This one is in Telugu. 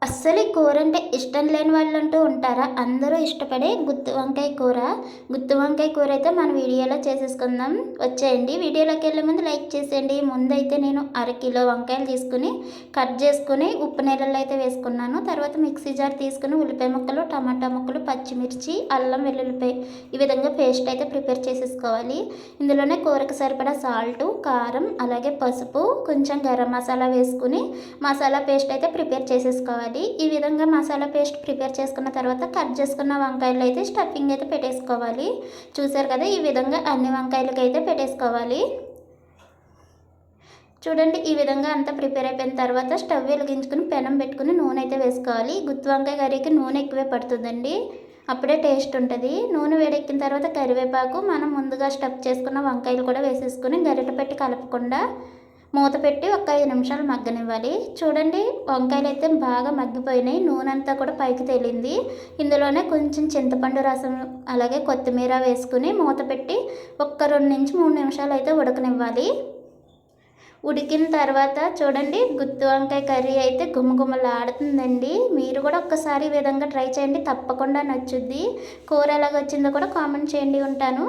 అస్సలు ఈ కూర అంటే ఇష్టం లేని వాళ్ళంటూ ఉంటారా? అందరూ ఇష్టపడే గుత్తి వంకాయ కూర. గుత్తి వంకాయ కూర అయితే మన వీడియోలో చేసేసుకుందాం. వచ్చేయండి. వీడియోలోకి వెళ్ళే ముందు లైక్ చేసేయండి. ముందైతే నేను అరకిలో వంకాయలు తీసుకుని కట్ చేసుకుని ఉప్పు నీళ్ళల్లో అయితే వేసుకున్నాను. తర్వాత మిక్సీ జార్ తీసుకుని ఉల్లిపాయ ముక్కలు, టమాటా ముక్కలు, పచ్చిమిర్చి, అల్లం వెల్లుల్లిపాయ ఈ విధంగా పేస్ట్ అయితే ప్రిపేర్ చేసేసుకోవాలి. ఇందులోనే కూరకు సరిపడా సాల్టు, కారం, అలాగే పసుపు, కొంచెం గరం మసాలా వేసుకుని మసాలా పేస్ట్ అయితే ప్రిపేర్ చేసేసుకోవాలి. ఈ విధంగా మసాలా పేస్ట్ ప్రిపేర్ చేసుకున్న తర్వాత కట్ చేసుకున్న వంకాయలు అయితే స్టఫింగ్ అయితే పెట్టేసుకోవాలి. చూసారు కదా, ఈ విధంగా అన్ని వంకాయలకి అయితే పెట్టేసుకోవాలి. చూడండి, ఈ విధంగా అంతా ప్రిపేర్ అయిపోయిన తర్వాత స్టవ్ వెలిగించుకుని పెనం పెట్టుకుని నూనె అయితే వేసుకోవాలి. గుత్తి వంకాయ కర్రీకి నూనె ఎక్కువే పడుతుందండి, అప్పుడే టేస్ట్ ఉంటుంది. నూనె వేడెక్కిన తర్వాత కరివేపాకు, మనం ముందుగా స్టఫ్ చేసుకున్న వంకాయలు కూడా వేసేసుకుని గరిటె పెట్టి కలపకుండా మూత పెట్టి ఒక 5 నిమిషాలు మగ్గనివ్వాలి. చూడండి, వంకాయలు అయితే బాగా మగ్గిపోయినాయి, నూనె అంతా కూడా పైకి తేలింది. ఇందులోనే కొంచెం చింతపండు రసం అలాగే కొత్తిమీర వేసుకుని మూత పెట్టి ఒక్క 2-3 నిమిషాలు అయితే ఉడకనివ్వాలి. ఉడికిన తర్వాత చూడండి, గుత్తి వంకాయ కర్రీ అయితే గుమగుమలాడుతుందండి. మీరు కూడా ఒక్కసారి ఈ విధంగా ట్రై చేయండి, తప్పకుండా నచ్చుద్ది. కూర ఎలాగొచ్చిందో కూడా కామెంట్ చేయండి. ఉంటాను.